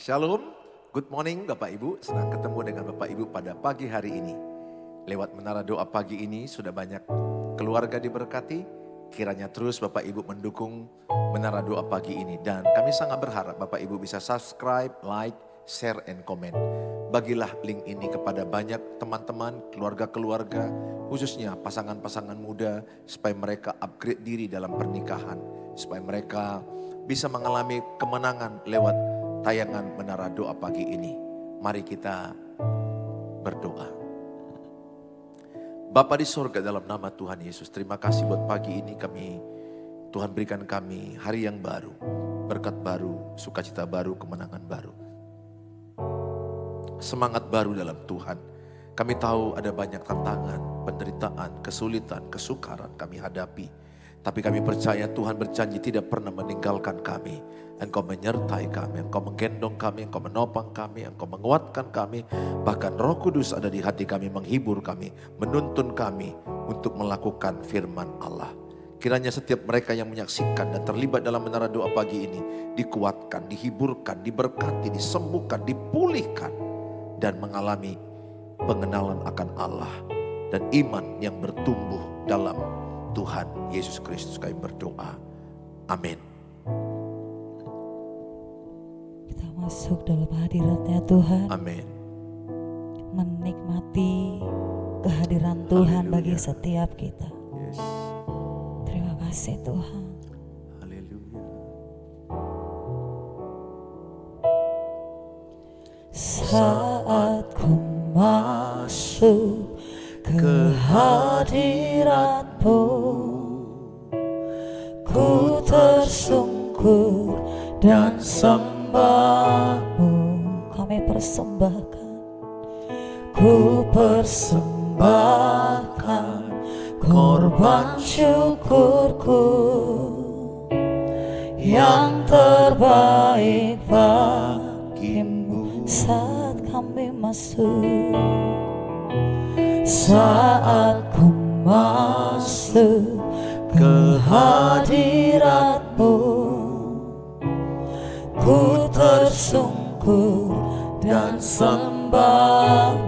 Shalom, good morning Bapak Ibu. Senang ketemu dengan Bapak Ibu pada pagi hari ini. Lewat menara doa pagi ini sudah banyak keluarga diberkati. Kiranya terus Bapak Ibu mendukung menara doa pagi ini. Dan kami sangat berharap Bapak Ibu bisa subscribe, like, share, and comment. Bagilah link ini kepada banyak teman-teman, keluarga-keluarga, khususnya pasangan-pasangan muda. Supaya mereka upgrade diri dalam pernikahan. Supaya mereka bisa mengalami kemenangan lewat tayangan menara doa pagi ini. Mari kita berdoa. Bapa di sorga, dalam nama Tuhan Yesus, terima kasih buat pagi ini Tuhan berikan kami hari yang baru, berkat baru, sukacita baru, kemenangan baru. Semangat baru dalam Tuhan. Kami tahu ada banyak tantangan, penderitaan, kesulitan, kesukaran kami hadapi. Tapi kami percaya Tuhan berjanji tidak pernah meninggalkan kami. Engkau menyertai kami, Engkau menggendong kami, Engkau menopang kami, Engkau menguatkan kami. Bahkan Roh Kudus ada di hati kami, menghibur kami, menuntun kami untuk melakukan firman Allah. Kiranya setiap mereka yang menyaksikan dan terlibat dalam menara doa pagi ini dikuatkan, dihiburkan, diberkati, disembuhkan, dipulihkan. Dan mengalami pengenalan akan Allah dan iman yang bertumbuh dalam Tuhan Yesus Kristus. Kami berdoa. Amin. Kita masuk dalam hadirat-Nya Tuhan. Amin. Menikmati kehadiran Tuhan Haleluya. bagi setiap kita. Yes. Terima kasih Tuhan. Haleluya. Saat ku masuk ke hadirat-Mu, ku tersungkur dan sembah-Mu. Kami persembahkan, ku persembahkan korban syukurku yang terbaik bagimu. Saat kami masuk, saat ku masuk ke hadirat-Mu, ku tersungkur dan sembah-Mu.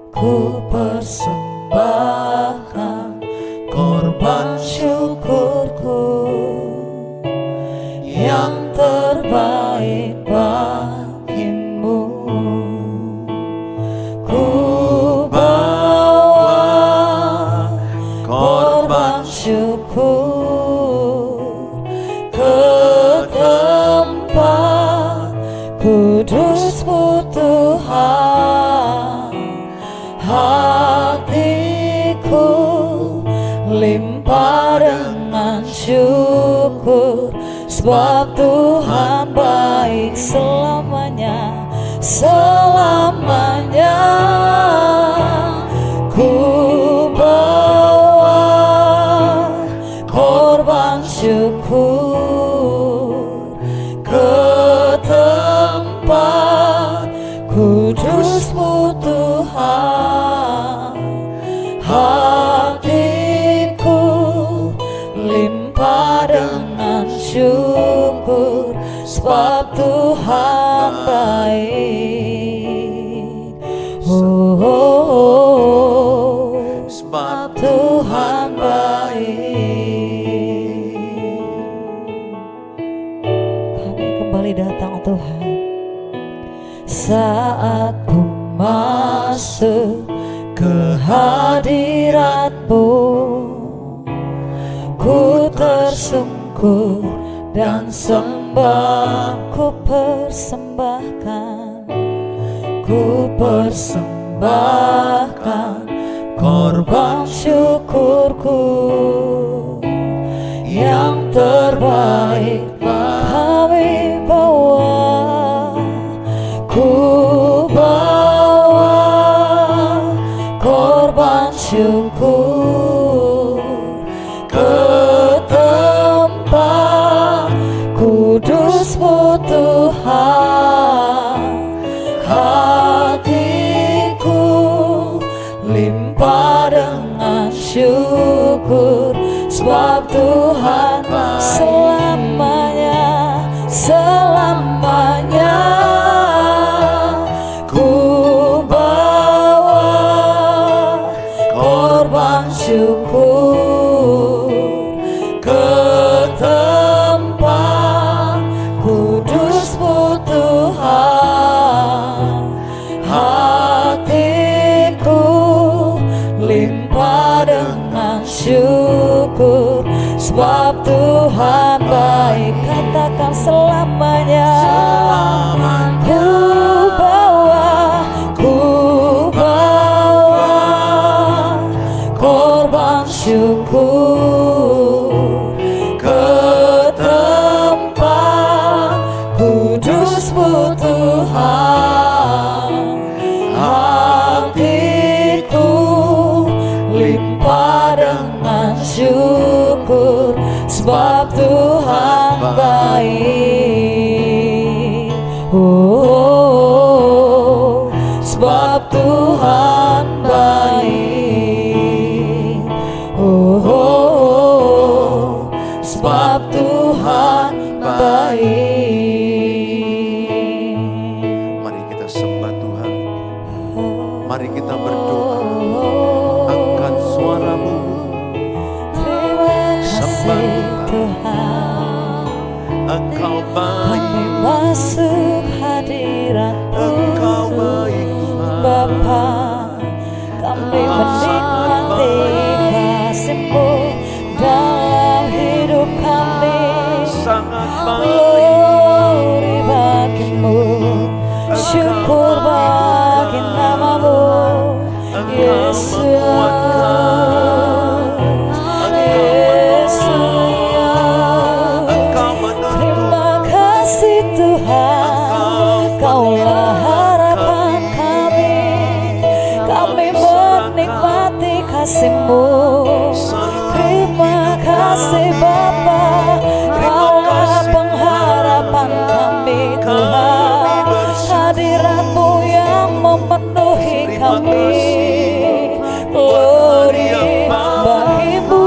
Ku persembahkan korban syukurku yang terbaik bagimu. Ku bawa korban syukur ke tempat kudus-Mu Tuhan. Hatiku limpah dengan syukur, sebab Tuhan baik selamanya, selamanya. Ku bawa korban syukur ke tempat kudus-Mu Tuhan. Hatiku limpah dengan syukur, sebab Tuhan baik. Oh, oh, oh. Sebab Tuhan baik. Kami kembali datang Tuhan. Saat ku masuk ke hadirat-Mu, ku tersungkur dan sembah. Ku persembahkan, ku persembahkan korban syukurku yang terbaik. Kami bawa, ku bawa korban syukur ke tempat kudus-Mu Tuhan. Hatiku limpah dengan syukur, sebab Tuhan selamanya, selamanya. Ku bawa korban syukur ke tempat kudus-Mu Tuhan. Hatiku limpah dengan syukur, sebab Tuhan baik. Katakan selamanya. Ku bawa korban syukur ke tempat kudus-Mu Tuhan. Hatiku limpah dengan syukur, sebab Tuhan baik. Oh, sebab Tuhan baik. Oh, sebab Tuhan baik. Mari kita sembah Tuhan. Mari kita berdoa. Angkat suaramu. Sembah Tuhan. Engkau baik. Kami masuk hadirat-Mu, Engkau baik Tuhan. Bapa. Kami menikmati kasih-Mu dalam hidup kami. Sangat baik. Glory bagi-Mu, syukur bagi nama-Mu, Yesus. Terima kasih Tuhan, Kaulah harapan kami. Kami menikmati kasih-Mu. Terima kasih Bapa, Kaulah pengharapan kami Tuhan. Hadirat-Mu yang memenuhi kami. Glory bagi-Mu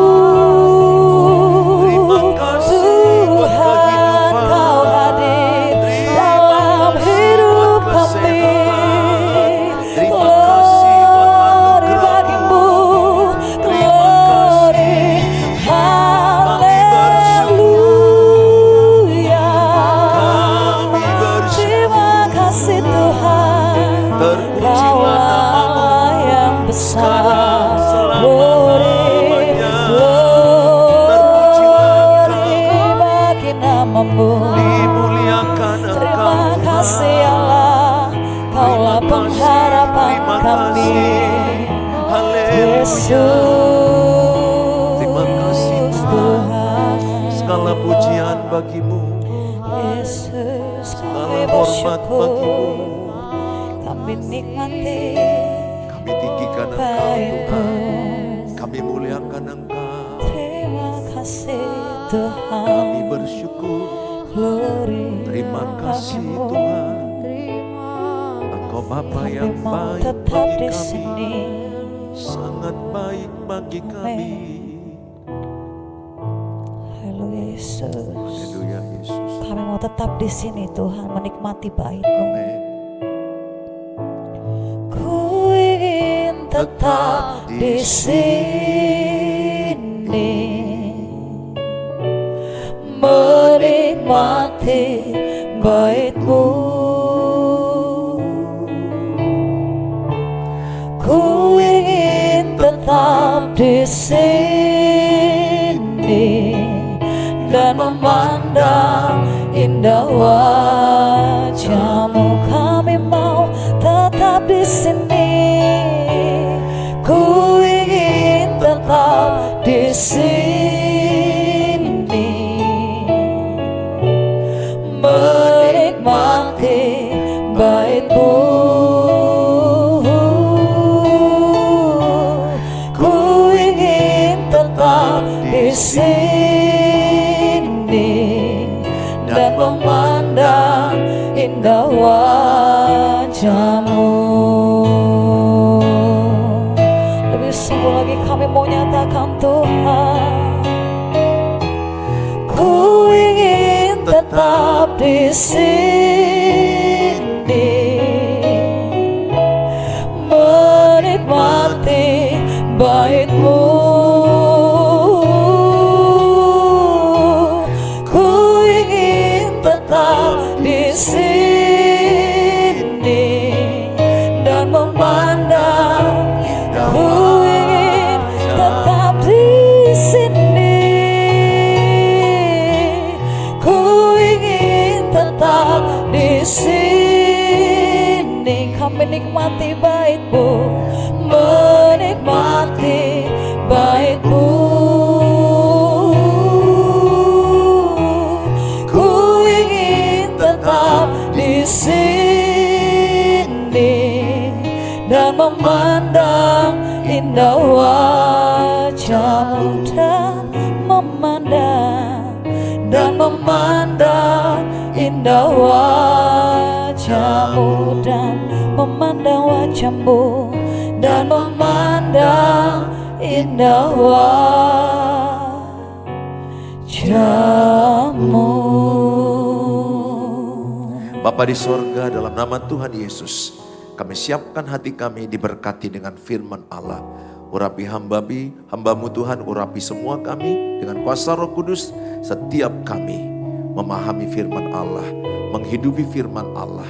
Tuhan, Kau hadir dalam hidup kami. Glory bagi-Mu, glory, haleluya. Terima kasih Tuhan, Kaulah yang besar. Glory, glory bagi nama-Mu. Dimuliakan Terima Engkau kasih Allah, Kaulah pengharapan kami. Yesus Terima kasih Tuhan. Segala pujian bagi-Mu, Yesus segala kami hormat bersyukur. bagi-Mu. Kami nikmati Kami tinggikan Engkau baik-Mu. Tuhan. Kami muliakan Engkau. Terima kasih Tuhan. Kami bersyukur. Glory Terima kasih bagi-Mu. Tuhan. Engkau Bapa Kami yang mau baik tetap bagi di kami. sini. Sangat baik bagi kami. Haleluya Yesus. Haleluya Yesus. Kami mau tetap di sini Tuhan, menikmati baik-Mu. Amin. Ku ingin tetap di sini, menikmati baik-Mu. Ku ingin tetap di sini dan memandang indah wajah-Mu. Kami mau tetap di sini. Ku ingin tetap di sini, menikmati baik-Mu. Ku ingin tetap di sini dan memandang indah wajah-Mu. Lebih sungguh lagi kami mau nyatakan Tuhan, ku ingin tetap di di sini menikmati bait-Mu. Ku ingin tetap di sini dan memandang. Ku ingin tetap di sini. Ku ingin tetap di sini. Kami nikmati bait-Mu, menikmati bait-Mu. Ku ingin tetap di sini dan memandang indah wajah-Mu, dan memandang indah wajah-Mu, dan memandang wajah-Mu, dan memandang indah wajah-Mu. Bapa di sorga, dalam nama Tuhan Yesus, kami siapkan hati kami diberkati dengan firman Allah. Urapi hamba-Mu Tuhan, urapi semua kami dengan kuasa Roh Kudus. Setiap kami memahami firman Allah, menghidupi firman Allah.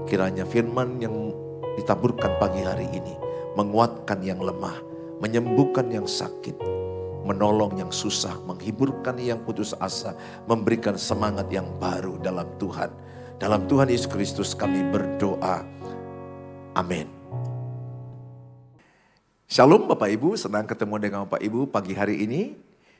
Kiranya firman yang ditaburkan pagi hari ini menguatkan yang lemah, menyembuhkan yang sakit, menolong yang susah, menghiburkan yang putus asa, memberikan semangat yang baru dalam Tuhan. Dalam Tuhan Yesus Kristus kami berdoa. Amin. Shalom Bapak Ibu, senang ketemu dengan Bapak Ibu pagi hari ini.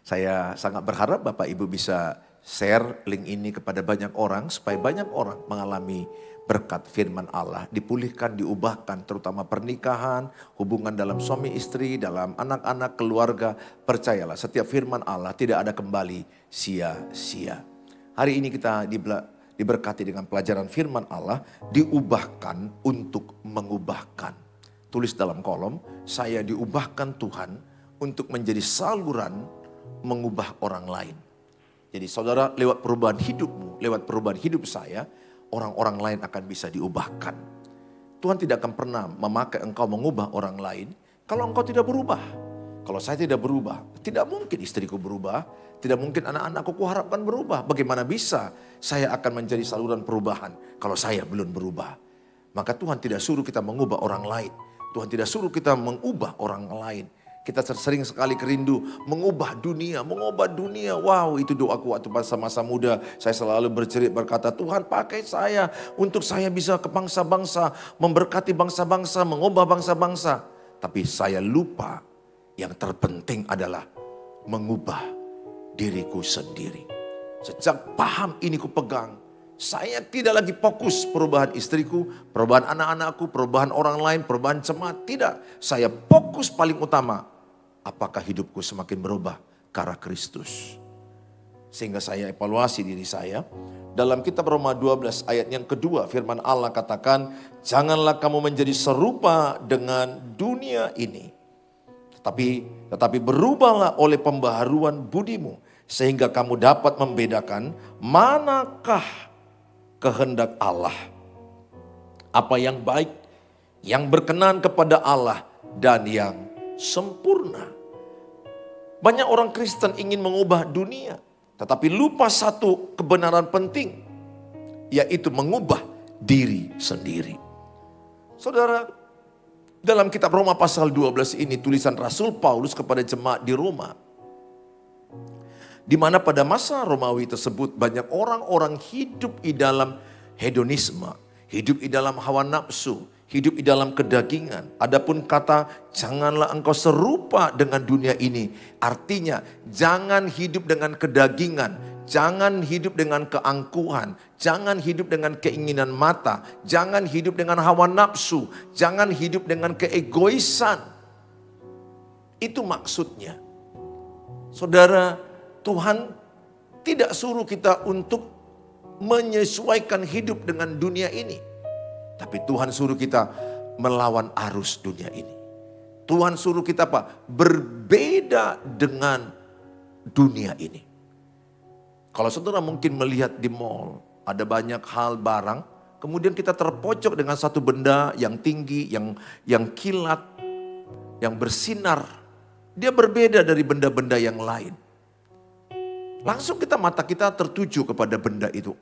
Saya sangat berharap Bapak Ibu bisa share link ini kepada banyak orang supaya banyak orang mengalami berkat firman Allah, dipulihkan, diubahkan, terutama pernikahan, hubungan dalam suami istri, dalam anak-anak, keluarga. Percayalah, setiap firman Allah tidak ada kembali sia-sia. Hari ini kita diberkati dengan pelajaran firman Allah, diubahkan untuk mengubahkan. Tulis dalam kolom, saya diubahkan Tuhan untuk menjadi saluran mengubah orang lain. Jadi saudara, lewat perubahan hidupmu, lewat perubahan hidup saya, orang-orang lain akan bisa diubahkan. Tuhan tidak akan pernah memakai engkau mengubah orang lain kalau engkau tidak berubah. Kalau saya tidak berubah, tidak mungkin istriku berubah, tidak mungkin anak-anakku kuharapkan berubah. Bagaimana bisa saya akan menjadi saluran perubahan kalau saya belum berubah? Maka Tuhan tidak suruh kita mengubah orang lain. Tuhan tidak suruh kita mengubah orang lain. Kita sering sekali kerindu mengubah dunia. Wow, itu doaku waktu masa-masa muda. Saya selalu berkata, Tuhan pakai saya untuk saya bisa ke bangsa-bangsa, memberkati bangsa-bangsa, mengubah bangsa-bangsa. Tapi saya lupa yang terpenting adalah mengubah diriku sendiri. Sejak paham ini kupegang, saya tidak lagi fokus perubahan istriku, perubahan anak-anakku, perubahan orang lain, perubahan jemaat. Tidak, saya fokus paling utama. Apakah hidupku semakin berubah ke arah Kristus? Sehingga saya evaluasi diri saya. Dalam kitab Roma 12 ayat yang kedua, firman Allah katakan, janganlah kamu menjadi serupa dengan dunia ini. Tetapi berubahlah oleh pembaharuan budimu, sehingga kamu dapat membedakan manakah kehendak Allah, apa yang baik, yang berkenan kepada Allah, dan yang sempurna. Banyak orang Kristen ingin mengubah dunia, tetapi lupa satu kebenaran penting, yaitu mengubah diri sendiri. Saudara, dalam kitab Roma pasal 12 ini tulisan Rasul Paulus kepada jemaat di Roma, di mana pada masa Romawi tersebut banyak orang-orang hidup di dalam hedonisme, hidup di dalam hawa nafsu, hidup di dalam kedagingan. Adapun kata janganlah engkau serupa dengan dunia ini, artinya jangan hidup dengan kedagingan, jangan hidup dengan keangkuhan, jangan hidup dengan keinginan mata, jangan hidup dengan hawa nafsu, jangan hidup dengan keegoisan. Itu maksudnya. Saudara, Tuhan tidak suruh kita untuk menyesuaikan hidup dengan dunia ini. Tapi Tuhan suruh kita melawan arus dunia ini. Tuhan suruh kita apa? Berbeda dengan dunia ini. Kalau saudara mungkin melihat di mall, ada banyak hal barang, kemudian kita terpojok dengan satu benda yang tinggi, yang kilat, yang bersinar. Dia berbeda dari benda-benda yang lain. Langsung mata kita tertuju kepada benda itu.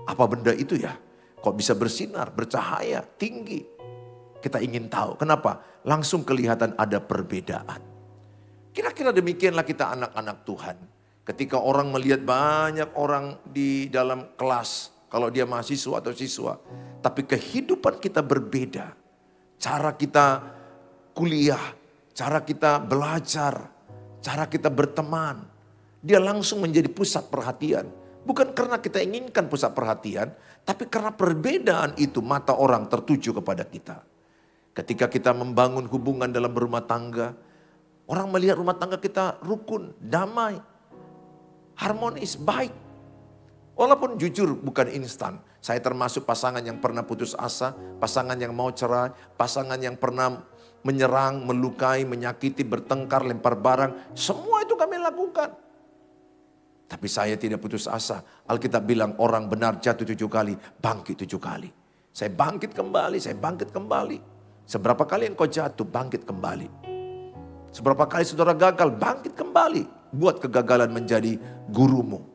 Apa benda itu ya? Kok bisa bersinar, bercahaya, tinggi? Kita ingin tahu. Kenapa? Langsung kelihatan ada perbedaan. Kira-kira demikianlah kita anak-anak Tuhan. Ketika orang melihat banyak orang di dalam kelas, kalau dia mahasiswa atau siswa, tapi kehidupan kita berbeda. Cara kita kuliah, cara kita belajar, cara kita berteman, dia langsung menjadi pusat perhatian. Bukan karena kita inginkan pusat perhatian, tapi karena perbedaan itu mata orang tertuju kepada kita. Ketika kita membangun hubungan dalam berumah tangga, orang melihat rumah tangga kita rukun, damai, harmonis, baik. Walaupun jujur bukan instan. Saya termasuk pasangan yang pernah putus asa, pasangan yang mau cerai, pasangan yang pernah menyerang, melukai, menyakiti, bertengkar, lempar barang. Semua itu kami lakukan. Tapi saya tidak putus asa. Alkitab bilang orang benar jatuh 7 kali, bangkit 7 kali. Saya bangkit kembali, saya bangkit kembali. Seberapa kali engkau jatuh, bangkit kembali. Seberapa kali saudara gagal, bangkit kembali. Buat kegagalan menjadi gurumu.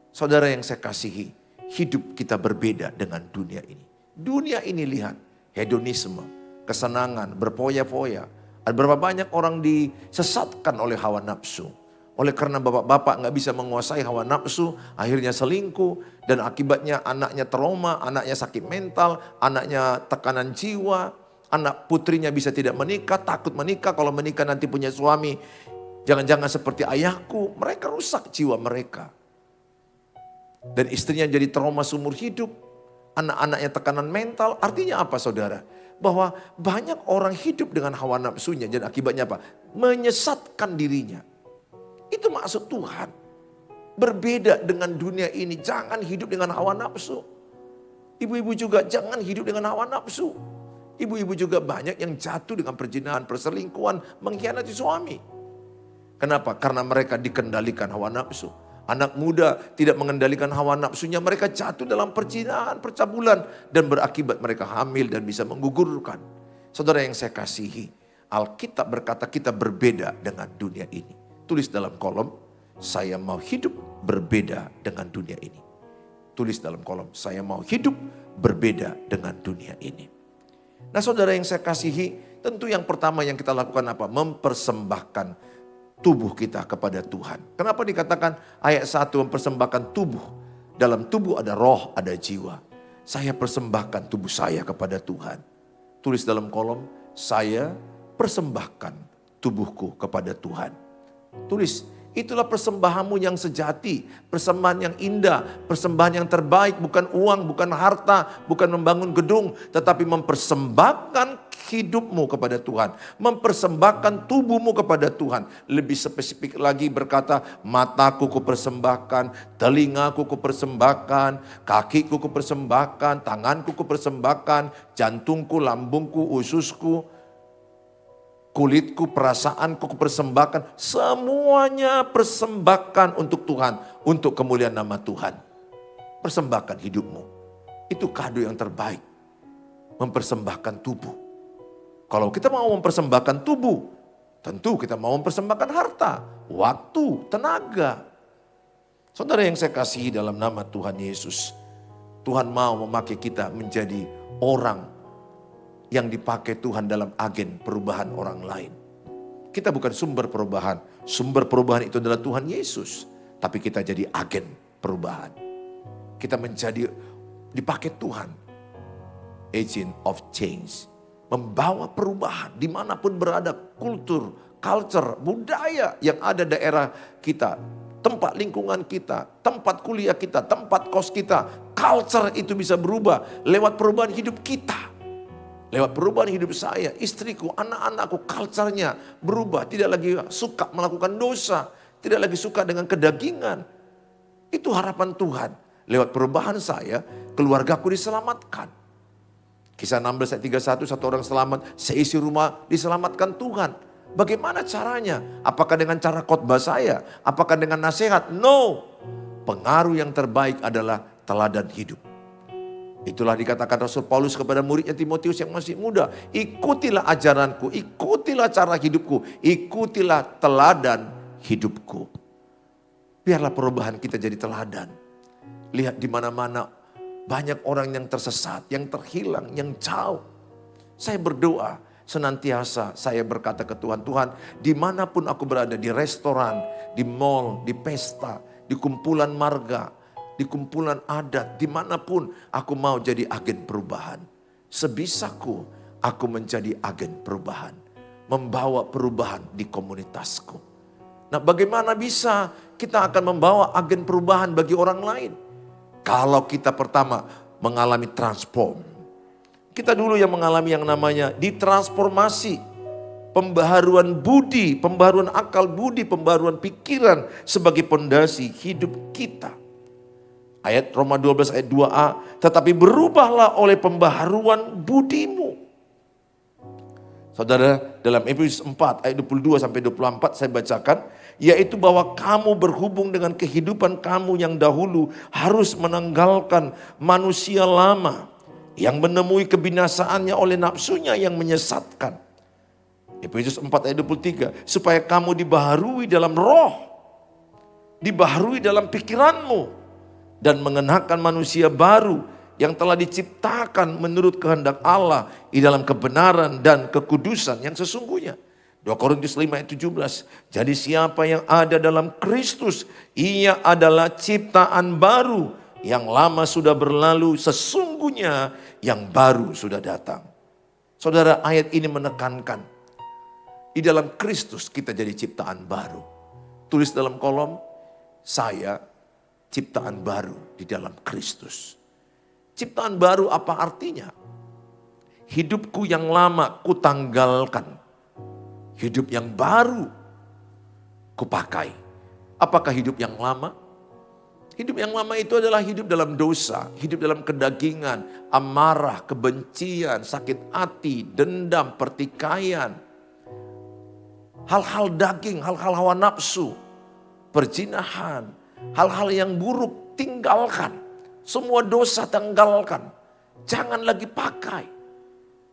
Saudara yang saya kasihi, hidup kita berbeda dengan dunia ini. Dunia ini lihat, hedonisme, kesenangan, berfoya-foya. Ada berapa banyak orang disesatkan oleh hawa nafsu. Oleh karena bapak-bapak gak bisa menguasai hawa nafsu, akhirnya selingkuh. Dan akibatnya anaknya trauma, anaknya sakit mental, anaknya tekanan jiwa. Anak putrinya bisa tidak menikah, takut menikah. Kalau menikah nanti punya suami, jangan-jangan seperti ayahku. Mereka rusak jiwa mereka. Dan istrinya jadi trauma seumur hidup. Anak-anaknya tekanan mental. Artinya apa saudara? Bahwa banyak orang hidup dengan hawa nafsunya. Dan akibatnya apa? Menyesatkan dirinya. Itu maksud Tuhan. Berbeda dengan dunia ini. Jangan hidup dengan hawa nafsu. Ibu-ibu juga jangan hidup dengan hawa nafsu. Ibu-ibu juga banyak yang jatuh dengan perzinahan, perselingkuhan, mengkhianati suami. Kenapa? Karena mereka dikendalikan hawa nafsu. Anak muda tidak mengendalikan hawa nafsunya, mereka jatuh dalam perzinahan, percabulan. Dan berakibat mereka hamil dan bisa menggugurkan. Saudara yang saya kasihi, Alkitab berkata kita berbeda dengan dunia ini. Tulis dalam kolom, saya mau hidup berbeda dengan dunia ini. Tulis dalam kolom, saya mau hidup berbeda dengan dunia ini. Nah saudara yang saya kasihi, tentu yang pertama yang kita lakukan apa? Mempersembahkan tubuh kita kepada Tuhan. Kenapa dikatakan ayat 1 mempersembahkan tubuh? Dalam tubuh ada roh, ada jiwa. Saya persembahkan tubuh saya kepada Tuhan. Tulis dalam kolom, saya persembahkan tubuhku kepada Tuhan. Tulis, itulah persembahanmu yang sejati, persembahan yang indah, persembahan yang terbaik, bukan uang, bukan harta, bukan membangun gedung, tetapi mempersembahkan hidupmu kepada Tuhan, mempersembahkan tubuhmu kepada Tuhan. Lebih spesifik lagi berkata, mataku kupersembahkan, telingaku kupersembahkan, kakiku kupersembahkan, tanganku kupersembahkan, jantungku, lambungku, ususku, kulitku, perasaanku kupersembahkan. Semuanya persembahkan untuk Tuhan, untuk kemuliaan nama Tuhan. Persembahkan hidupmu. Itu kado yang terbaik. Mempersembahkan tubuh. Kalau kita mau mempersembahkan tubuh, tentu kita mau mempersembahkan harta, waktu, tenaga. Saudara yang saya kasihi dalam nama Tuhan Yesus, Tuhan mau memakai kita menjadi orang yang dipakai Tuhan dalam agen perubahan orang lain. Kita bukan sumber perubahan. Sumber perubahan itu adalah Tuhan Yesus. Tapi kita jadi agen perubahan. Kita menjadi dipakai Tuhan. Agent of change. Membawa perubahan dimanapun berada. Kultur, culture, budaya yang ada daerah kita. Tempat lingkungan kita, tempat kuliah kita, tempat kos kita. Culture itu bisa berubah lewat perubahan hidup kita. Lewat perubahan hidup saya, istriku, anak-anakku, culture-nya berubah. Tidak lagi suka melakukan dosa. Tidak lagi suka dengan kedagingan. Itu harapan Tuhan. Lewat perubahan saya, keluargaku diselamatkan. Kisah 16 ayat 31, satu orang selamat, seisi rumah diselamatkan Tuhan. Bagaimana caranya? Apakah dengan cara khotbah saya? Apakah dengan nasihat? No. Pengaruh yang terbaik adalah teladan hidup. Itulah dikatakan Rasul Paulus kepada muridnya Timotius yang masih muda. Ikutilah ajaranku, ikutilah cara hidupku, ikutilah teladan hidupku. Biarlah perubahan kita jadi teladan. Lihat di mana-mana banyak orang yang tersesat, yang terhilang, yang jauh. Saya berdoa senantiasa, saya berkata ke Tuhan, Tuhan dimanapun aku berada, di restoran, di mall, di pesta, di kumpulan marga, di kumpulan adat, dimanapun aku mau jadi agen perubahan. Sebisaku aku menjadi agen perubahan. Membawa perubahan di komunitasku. Nah, bagaimana bisa kita akan membawa agen perubahan bagi orang lain? Kalau kita pertama mengalami transform. Kita dulu yang mengalami yang namanya ditransformasi. Pembaharuan budi, pembaharuan akal budi, pembaharuan pikiran sebagai pondasi hidup kita. Ayat Roma 12 ayat 2a, tetapi berubahlah oleh pembaharuan budimu. Saudara, dalam Efesus 4 ayat 22 sampai 24 saya bacakan, yaitu bahwa kamu berhubung dengan kehidupan kamu yang dahulu harus menanggalkan manusia lama yang menemui kebinasaannya oleh nafsunya yang menyesatkan. Efesus 4 ayat 23, supaya kamu dibaharui dalam roh, dibaharui dalam pikiranmu, dan mengenakan manusia baru yang telah diciptakan menurut kehendak Allah di dalam kebenaran dan kekudusan yang sesungguhnya. 2 Korintus 5 ayat 17. Jadi siapa yang ada dalam Kristus, ia adalah ciptaan baru. Yang lama sudah berlalu, sesungguhnya yang baru sudah datang. Saudara, ayat ini menekankan, di dalam Kristus kita jadi ciptaan baru. Tulis dalam kolom, saya ciptaan baru di dalam Kristus. Ciptaan baru apa artinya? Hidupku yang lama kutanggalkan. Hidup yang baru kupakai. Apakah hidup yang lama? Hidup yang lama itu adalah hidup dalam dosa, hidup dalam kedagingan, amarah, kebencian, sakit hati, dendam, pertikaian. Hal-hal daging, hal-hal hawa nafsu, perzinahan, hal-hal yang buruk tinggalkan. Semua dosa tinggalkan. Jangan lagi pakai.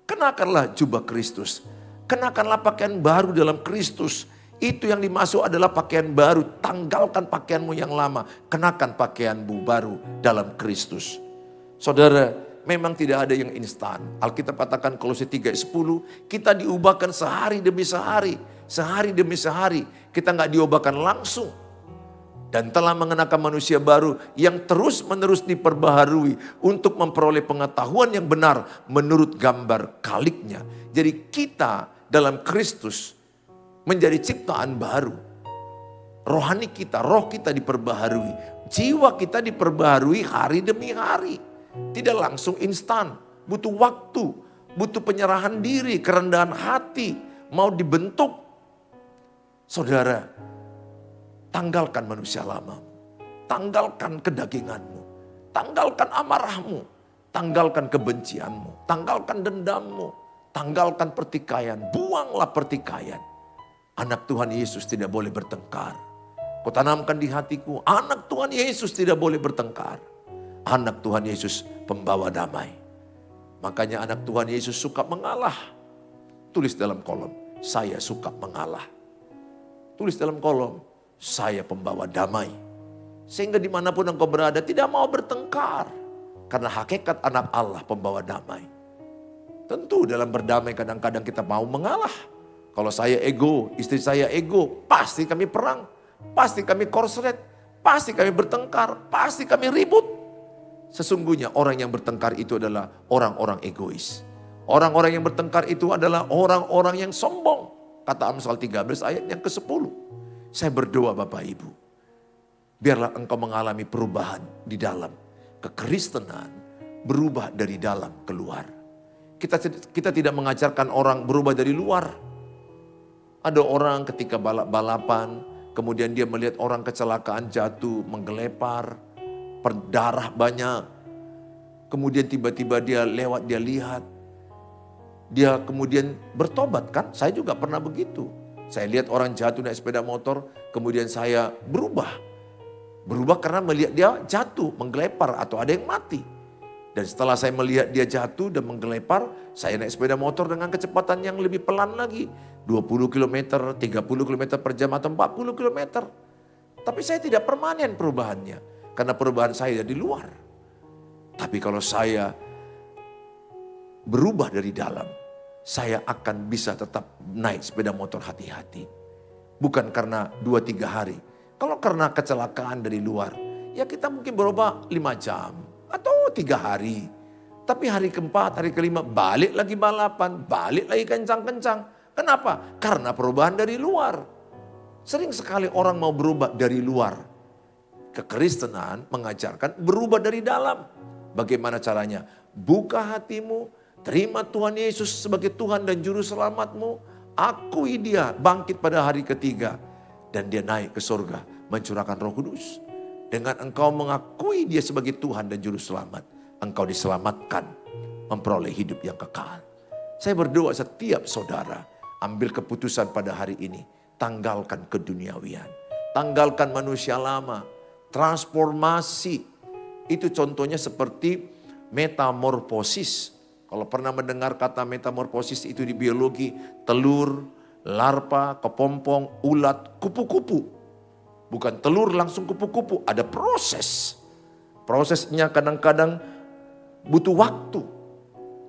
Kenakanlah jubah Kristus. Kenakanlah pakaian baru dalam Kristus. Itu yang dimaksud adalah pakaian baru. Tanggalkan pakaianmu yang lama. Kenakan pakaianmu baru dalam Kristus. Saudara, memang tidak ada yang instan. Alkitab katakan Kolose 3 ayat 10. Kita diubahkan sehari demi sehari. Sehari demi sehari. Kita gak diubahkan langsung. Dan telah mengenakan manusia baru yang terus menerus diperbaharui untuk memperoleh pengetahuan yang benar menurut gambar kaliknya. Jadi kita dalam Kristus menjadi ciptaan baru. Rohani kita, roh kita diperbaharui. Jiwa kita diperbaharui hari demi hari. Tidak langsung instan, butuh waktu, butuh penyerahan diri, kerendahan hati, mau dibentuk. Saudara, tanggalkan manusia lama, tanggalkan kedaginganmu, tanggalkan amarahmu, tanggalkan kebencianmu, tanggalkan dendammu, tanggalkan pertikaian, buanglah pertikaian. Anak Tuhan Yesus tidak boleh bertengkar. Kau tanamkan di hatiku, anak Tuhan Yesus tidak boleh bertengkar. Anak Tuhan Yesus pembawa damai. Makanya anak Tuhan Yesus suka mengalah. Tulis dalam kolom, saya suka mengalah. Tulis dalam kolom, saya pembawa damai. Sehingga dimanapun engkau berada tidak mau bertengkar. Karena hakikat anak Allah pembawa damai. Tentu dalam berdamai kadang-kadang kita mau mengalah. Kalau saya ego, istri saya ego, pasti kami perang. Pasti kami korslet, pasti kami bertengkar, pasti kami ribut. Sesungguhnya orang yang bertengkar itu adalah orang-orang egois. Orang-orang yang bertengkar itu adalah orang-orang yang sombong. Kata Amsal 13 ayat yang ke-10. Saya berdoa Bapak Ibu, biarlah engkau mengalami perubahan di dalam kekristenan, berubah dari dalam keluar. Kita tidak mengajarkan orang berubah dari luar. Ada orang ketika balap-balapan, kemudian dia melihat orang kecelakaan jatuh, menggelepar, berdarah banyak. Kemudian tiba-tiba dia lewat, dia lihat. Dia kemudian bertobat kan, saya juga pernah begitu. Saya lihat orang jatuh naik sepeda motor, kemudian saya berubah. Berubah karena melihat dia jatuh, menggelepar atau ada yang mati. Dan setelah saya melihat dia jatuh dan menggelepar, saya naik sepeda motor dengan kecepatan yang lebih pelan lagi. 20 km, 30 km per jam atau 40 km. Tapi saya tidak permanen perubahannya. Karena perubahan saya di luar. Tapi kalau saya berubah dari dalam, saya akan bisa tetap naik sepeda motor hati-hati. Bukan karena 2-3 hari. Kalau karena kecelakaan dari luar, ya kita mungkin berubah 5 jam atau 3 hari. Tapi hari keempat, hari kelima balik lagi balapan, balik lagi kencang-kencang. Kenapa? Karena perubahan dari luar. Sering sekali orang mau berubah dari luar. Kekristenan mengajarkan berubah dari dalam. Bagaimana caranya? Buka hatimu, terima Tuhan Yesus sebagai Tuhan dan Juru Selamatmu. Akui dia bangkit pada hari ketiga. Dan dia naik ke surga mencurahkan Roh Kudus. Dengan engkau mengakui dia sebagai Tuhan dan Juru Selamat, engkau diselamatkan memperoleh hidup yang kekal. Saya berdoa setiap saudara ambil keputusan pada hari ini. Tanggalkan keduniawian. Tanggalkan manusia lama. Transformasi. Itu contohnya seperti metamorfosis. Kalau pernah mendengar kata metamorfosis itu di biologi. Telur, larva, kepompong, ulat, kupu-kupu. Bukan telur langsung kupu-kupu. Ada proses. Prosesnya kadang-kadang butuh waktu.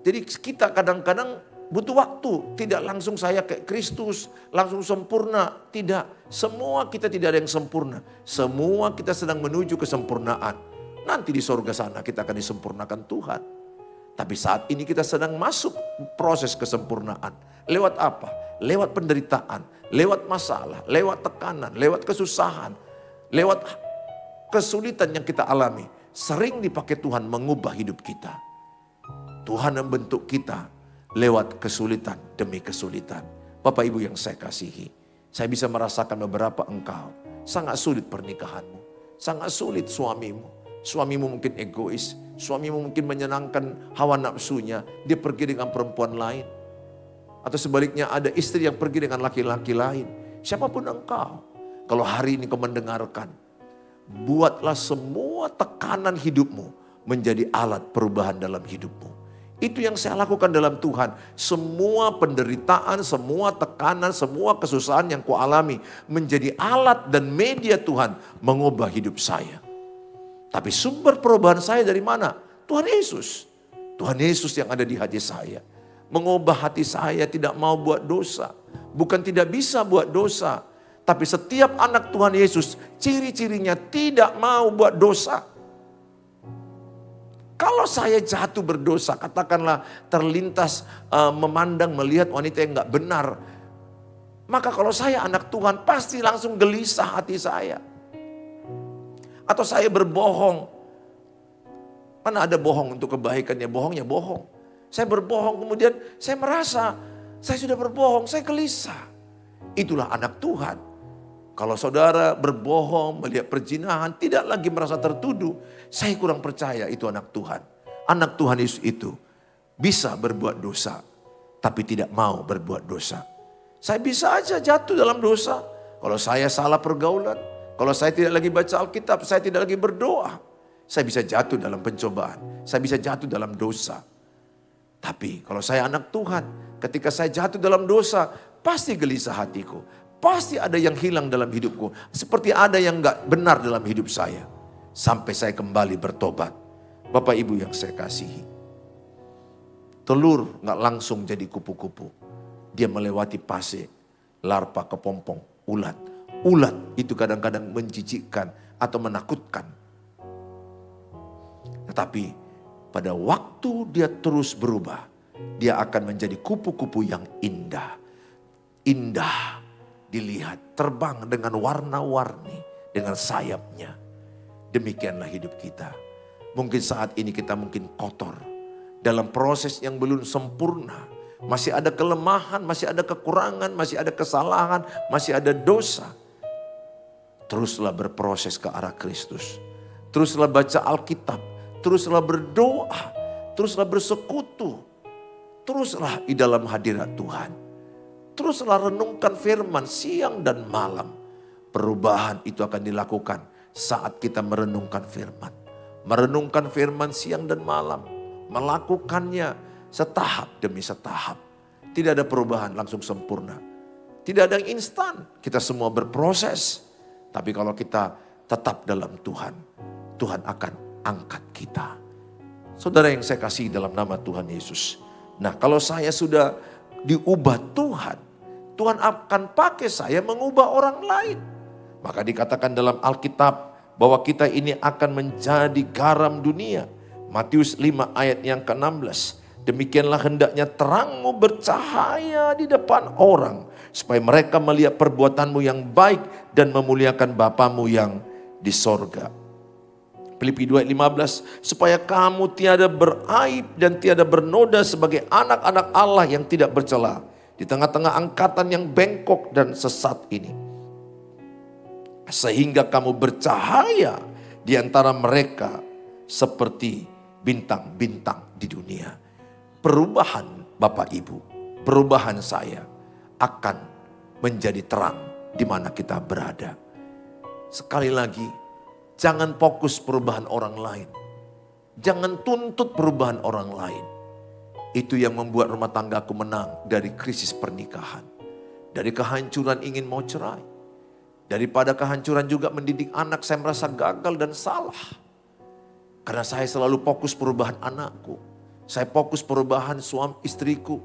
Jadi kita kadang-kadang butuh waktu. Tidak langsung saya kayak Kristus, langsung sempurna. Tidak. Semua kita tidak ada yang sempurna. Semua kita sedang menuju kesempurnaan. Nanti di sorga sana kita akan disempurnakan Tuhan. Tapi saat ini kita sedang masuk proses kesempurnaan. Lewat apa? Lewat penderitaan, lewat masalah, lewat tekanan, lewat kesusahan, lewat kesulitan yang kita alami. Sering dipakai Tuhan mengubah hidup kita. Tuhan membentuk kita lewat kesulitan demi kesulitan. Bapak Ibu yang saya kasihi, saya bisa merasakan beberapa engkau sangat sulit pernikahanmu, sangat sulit suamimu. Suamimu mungkin egois, suamimu mungkin menyenangkan hawa nafsunya, dia pergi dengan perempuan lain. Atau sebaliknya ada istri yang pergi dengan laki-laki lain. Siapapun engkau, kalau hari ini kau mendengarkan, buatlah semua tekanan hidupmu menjadi alat perubahan dalam hidupmu. Itu yang saya lakukan dalam Tuhan. Semua penderitaan, semua tekanan, semua kesusahan yang ku alami menjadi alat dan media Tuhan mengubah hidup saya. Tapi sumber perubahan saya dari mana? Tuhan Yesus. Tuhan Yesus yang ada di hati saya. Mengubah hati saya tidak mau buat dosa. Bukan tidak bisa buat dosa. Tapi setiap anak Tuhan Yesus ciri-cirinya tidak mau buat dosa. Kalau saya jatuh berdosa, katakanlah terlintas memandang, melihat wanita yang gak benar. Maka kalau saya anak Tuhan pasti langsung gelisah hati saya. Atau saya berbohong. Mana ada bohong untuk kebaikan ya, bohongnya bohong. Saya berbohong kemudian saya merasa saya sudah berbohong, saya gelisah. Itulah anak Tuhan. Kalau saudara berbohong, melihat perzinahan, tidak lagi merasa tertuduh. Saya kurang percaya itu anak Tuhan. Anak Tuhan Yesus itu bisa berbuat dosa, tapi tidak mau berbuat dosa. Saya bisa aja jatuh dalam dosa. Kalau saya salah pergaulan, kalau saya tidak lagi baca Alkitab, saya tidak lagi berdoa. Saya bisa jatuh dalam pencobaan, saya bisa jatuh dalam dosa. Tapi kalau saya anak Tuhan, ketika saya jatuh dalam dosa, pasti gelisah hatiku. Pasti ada yang hilang dalam hidupku. Seperti ada yang gak benar dalam hidup saya. Sampai saya kembali bertobat. Bapak Ibu yang saya kasihi. Telur gak langsung jadi kupu-kupu. Dia melewati fase larva, kepompong, ulat. Ulat itu kadang-kadang menjijikkan atau menakutkan. Tetapi pada waktu dia terus berubah, dia akan menjadi kupu-kupu yang indah. Indah dilihat, terbang dengan warna-warni, dengan sayapnya. Demikianlah hidup kita. Mungkin saat ini kita mungkin kotor. Dalam proses yang belum sempurna. Masih ada kelemahan, masih ada kekurangan, masih ada kesalahan, masih ada dosa. Teruslah berproses ke arah Kristus. Teruslah baca Alkitab. Teruslah berdoa. Teruslah bersekutu. Teruslah di dalam hadirat Tuhan. Teruslah renungkan firman siang dan malam. Perubahan itu akan dilakukan saat kita merenungkan firman. Merenungkan firman siang dan malam. Melakukannya setahap demi setahap. Tidak ada perubahan langsung sempurna. Tidak ada yang instan. Kita semua berproses. Tapi kalau kita tetap dalam Tuhan, Tuhan akan angkat kita. Saudara yang saya kasih dalam nama Tuhan Yesus. Nah, kalau saya sudah diubah Tuhan, Tuhan akan pakai saya mengubah orang lain. Maka dikatakan dalam Alkitab bahwa kita ini akan menjadi garam dunia. Matius 5 ayat yang ke-16. Demikianlah hendaknya terangmu bercahaya di depan orang, supaya mereka melihat perbuatanmu yang baik dan memuliakan Bapamu yang di sorga. Filipi 2:15, supaya kamu tiada beraib dan tiada bernoda sebagai anak-anak Allah yang tidak bercela di tengah-tengah angkatan yang bengkok dan sesat ini. Sehingga kamu bercahaya di antara mereka seperti bintang-bintang di dunia. Perubahan Bapak Ibu, perubahan saya akan menjadi terang di mana kita berada. Sekali lagi, jangan fokus perubahan orang lain. Jangan tuntut perubahan orang lain. Itu yang membuat rumah tanggaku menang dari krisis pernikahan. Dari kehancuran ingin mau cerai. Daripada kehancuran juga mendidik anak, saya merasa gagal dan salah. Karena saya selalu fokus perubahan anakku. Saya fokus perubahan suami istriku.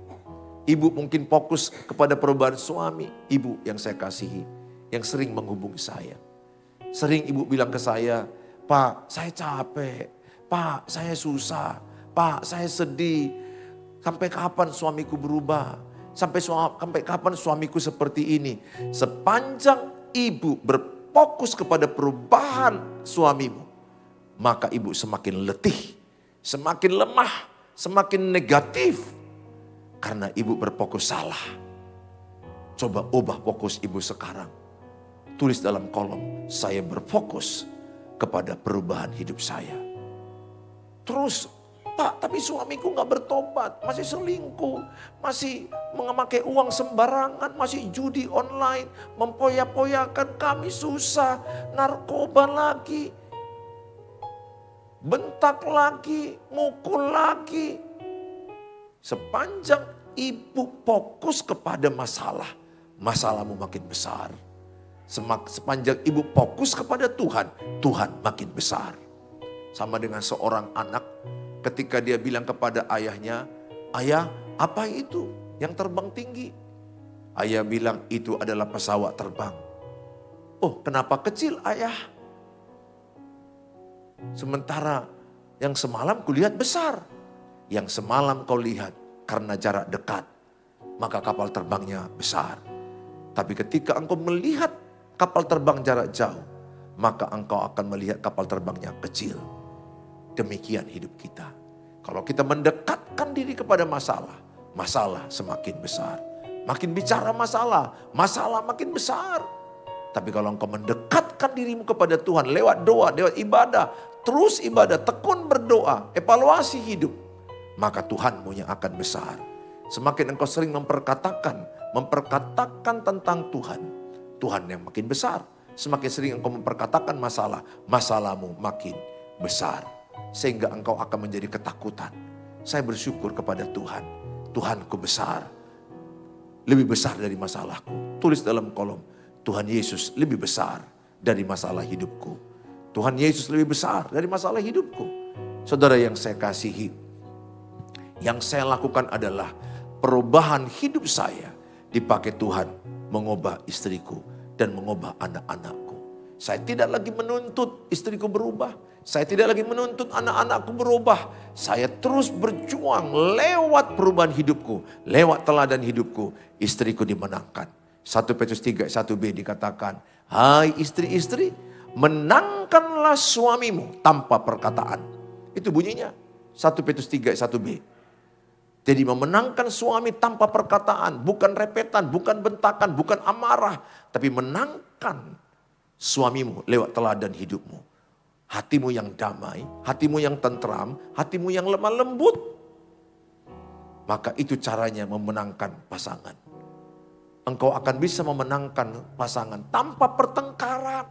Ibu mungkin fokus kepada perubahan suami. Ibu yang saya kasihi, yang sering menghubungi saya. Sering ibu bilang ke saya, Pak saya capek, Pak saya susah, Pak saya sedih. Sampai kapan suamiku berubah? Sampai kapan suamiku seperti ini? Sepanjang ibu berfokus kepada perubahan suamimu, maka ibu semakin letih, semakin lemah, semakin negatif. Karena ibu berfokus salah. Coba ubah fokus ibu sekarang. Tulis dalam kolom, saya berfokus kepada perubahan hidup saya. Terus, Pak tapi suamiku gak bertobat, masih selingkuh, masih memakai uang sembarangan, masih judi online, mempoya-poyakan, kami susah, narkoba lagi, bentak lagi, mukul lagi. Sepanjang ibu fokus kepada masalah, masalahmu makin besar. Sepanjang ibu fokus kepada Tuhan, Tuhan makin besar. Sama dengan seorang anak ketika dia bilang kepada ayahnya, ayah apa itu yang terbang tinggi? Ayah bilang itu adalah pesawat terbang. Oh kenapa kecil ayah? Sementara yang semalam kulihat besar. Yang semalam kau lihat karena jarak dekat, maka kapal terbangnya besar. Tapi ketika engkau melihat kapal terbang jarak jauh, maka engkau akan melihat kapal terbangnya kecil. Demikian hidup kita. Kalau kita mendekatkan diri kepada masalah, masalah semakin besar. Makin bicara masalah, masalah makin besar. Tapi kalau engkau mendekatkan dirimu kepada Tuhan lewat doa, lewat ibadah, terus ibadah, tekun berdoa, evaluasi hidup, maka Tuhanmu yang akan besar. Semakin engkau sering memperkatakan tentang Tuhan, Tuhan yang makin besar. Semakin sering engkau memperkatakan masalah, masalahmu makin besar. Sehingga engkau akan menjadi ketakutan. Saya bersyukur kepada Tuhan. Tuhanku besar. Lebih besar dari masalahku. Tulis dalam kolom, Tuhan Yesus lebih besar dari masalah hidupku. Tuhan Yesus lebih besar dari masalah hidupku. Saudara yang saya kasihi, yang saya lakukan adalah perubahan hidup saya dipakai Tuhan mengubah istriku dan mengubah anak-anakku. Saya tidak lagi menuntut istriku berubah. Saya tidak lagi menuntut anak-anakku berubah. Saya terus berjuang lewat perubahan hidupku. Lewat teladan hidupku, istriku dimenangkan. 1 Petrus 3, 1b dikatakan, hai istri-istri, menangkanlah suamimu tanpa perkataan. Itu bunyinya, 1 Petrus 3, 1b. Jadi memenangkan suami tanpa perkataan, bukan repetan, bukan bentakan, bukan amarah. Tapi menangkan suamimu lewat teladan hidupmu. Hatimu yang damai, hatimu yang tentram, hatimu yang lemah lembut. Maka itu caranya memenangkan pasangan. Engkau akan bisa memenangkan pasangan tanpa pertengkaran.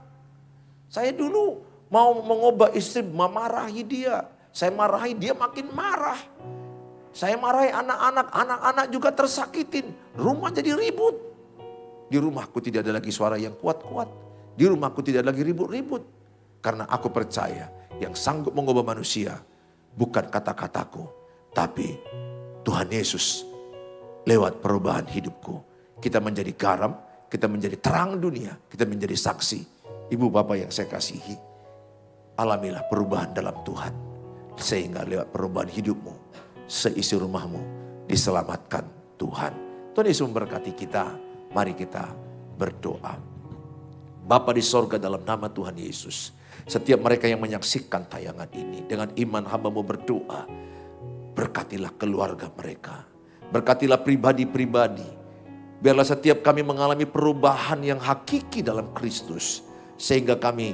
Saya dulu mau mengubah istri, memarahi dia. Saya marahi dia makin marah. Saya marahi anak-anak, anak-anak juga tersakitin. Rumah jadi ribut. Di rumahku tidak ada lagi suara yang kuat-kuat. Di rumahku tidak lagi ribut-ribut. Karena aku percaya yang sanggup mengubah manusia bukan kata-kataku, tapi Tuhan Yesus lewat perubahan hidupku. Kita menjadi garam, kita menjadi terang dunia, kita menjadi saksi. Ibu bapak yang saya kasihi, alamilah perubahan dalam Tuhan. Sehingga lewat perubahan hidupmu, seisi rumahmu diselamatkan Tuhan. Tuhan Yesus memberkati kita. Mari kita berdoa. Bapa di sorga, dalam nama Tuhan Yesus, setiap mereka yang menyaksikan tayangan ini, dengan iman hamba-Mu berdoa, berkatilah keluarga mereka. Berkatilah pribadi-pribadi. Biarlah setiap kami mengalami perubahan yang hakiki dalam Kristus. Sehingga kami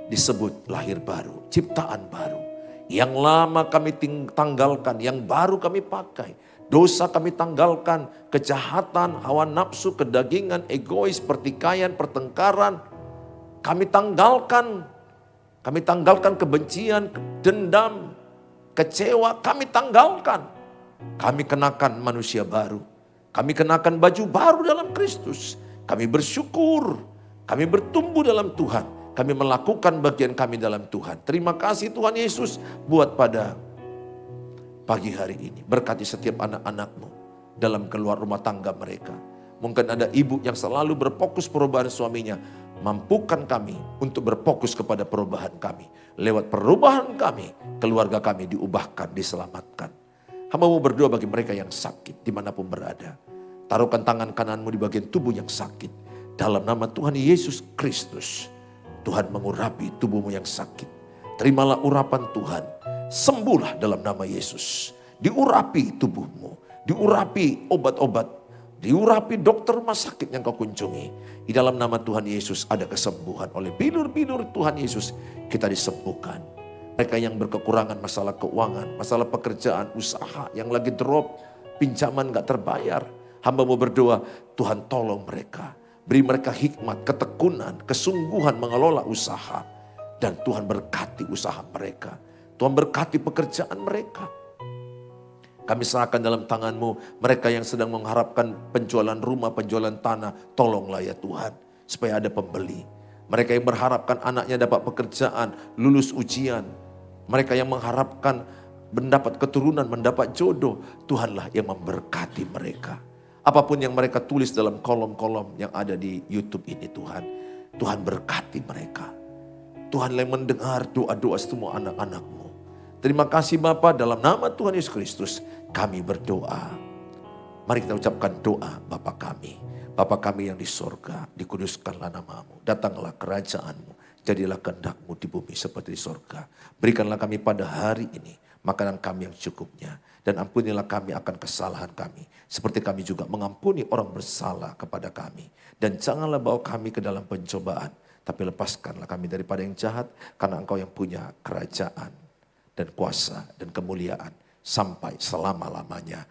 disebut lahir baru, ciptaan baru. Yang lama kami tanggalkan, yang baru kami pakai. Dosa kami tanggalkan, kejahatan, hawa nafsu, kedagingan, egois, pertikaian, pertengkaran. Kami tanggalkan. Kami tanggalkan kebencian, dendam, kecewa, kami tanggalkan. Kami kenakan manusia baru. Kami kenakan baju baru dalam Kristus. Kami bersyukur. Kami bertumbuh dalam Tuhan. Kami melakukan bagian kami dalam Tuhan. Terima kasih Tuhan Yesus buat pada pagi hari ini. Berkati setiap anak-anak-Mu dalam keluar rumah tangga mereka. Mungkin ada ibu yang selalu berfokus perubahan suaminya. Mampukan kami untuk berfokus kepada perubahan kami. Lewat perubahan kami, keluarga kami diubahkan, diselamatkan. Hamba-Mu berdoa bagi mereka yang sakit dimanapun berada. Taruhkan tangan kananmu di bagian tubuh yang sakit. Dalam nama Tuhan Yesus Kristus, Tuhan mengurapi tubuhmu yang sakit. Terimalah urapan Tuhan. Sembuhlah dalam nama Yesus. Diurapi tubuhmu. Diurapi obat-obat. Diurapi dokter rumah sakit yang kau kunjungi. Di dalam nama Tuhan Yesus ada kesembuhan. Oleh bilur-bilur Tuhan Yesus kita disembuhkan. Mereka yang berkekurangan masalah keuangan, masalah pekerjaan, usaha yang lagi drop, pinjaman gak terbayar. Hamba-Mu berdoa, Tuhan tolong mereka. Beri mereka hikmat, ketekunan, kesungguhan mengelola usaha. Dan Tuhan berkati usaha mereka. Tuhan berkati pekerjaan mereka. Kami serahkan dalam tangan-Mu mereka yang sedang mengharapkan penjualan rumah, penjualan tanah. Tolonglah ya Tuhan, supaya ada pembeli. Mereka yang berharapkan anaknya dapat pekerjaan, lulus ujian. Mereka yang mengharapkan mendapat keturunan, mendapat jodoh. Tuhanlah yang memberkati mereka. Apapun yang mereka tulis dalam kolom-kolom yang ada di YouTube ini Tuhan. Tuhan berkati mereka. Tuhan yang mendengar doa-doa semua anak-anak-Mu. Terima kasih Bapa, dalam nama Tuhan Yesus Kristus kami berdoa. Mari kita ucapkan doa Bapa kami. Bapa kami yang di sorga, dikuduskanlah nama-Mu. Datanglah kerajaan-Mu. Jadilah kehendak-Mu di bumi seperti di sorga. Berikanlah kami pada hari ini makanan kami yang cukupnya. Dan ampunilah kami akan kesalahan kami. Seperti kami juga mengampuni orang bersalah kepada kami. Dan janganlah bawa kami ke dalam pencobaan. Tapi lepaskanlah kami daripada yang jahat. Karena Engkau yang punya kerajaan dan kuasa dan kemuliaan sampai selama-lamanya.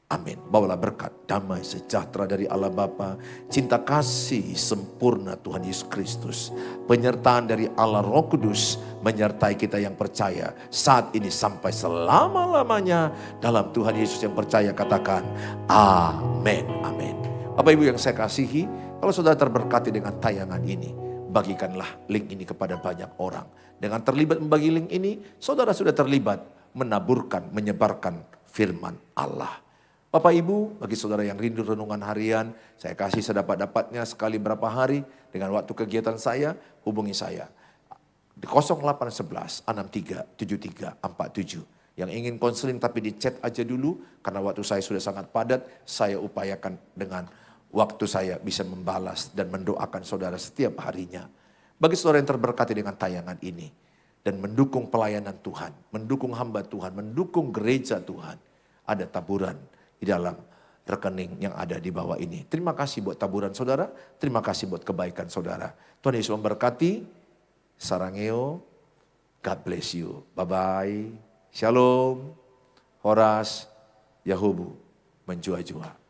Amin. Bawalah berkat, damai, sejahtera dari Allah Bapa, cinta kasih sempurna Tuhan Yesus Kristus, penyertaan dari Allah Roh Kudus menyertai kita yang percaya saat ini sampai selama-lamanya. Dalam Tuhan Yesus yang percaya katakan amin. Amin. Bapak Ibu yang saya kasihi, kalau saudara terberkati dengan tayangan ini, bagikanlah link ini kepada banyak orang. Dengan terlibat membagi link ini, saudara sudah terlibat menaburkan, menyebarkan firman Allah. Bapak Ibu, bagi saudara yang rindu renungan harian, saya kasih sedapat-dapatnya sekali berapa hari dengan waktu kegiatan saya, hubungi saya. Di 0811 63 73 47. Yang ingin konseling tapi di chat aja dulu, karena waktu saya sudah sangat padat, saya upayakan dengan waktu saya bisa membalas dan mendoakan saudara setiap harinya. Bagi saudara yang terberkati dengan tayangan ini, dan mendukung pelayanan Tuhan, mendukung hamba Tuhan, mendukung gereja Tuhan, ada taburan di dalam rekening yang ada di bawah ini. Terima kasih buat taburan saudara, terima kasih buat kebaikan saudara. Tuhan Yesus memberkati. Sarangeo, God bless you. Bye-bye. Shalom. Horas, Yahubu, menjua-jua.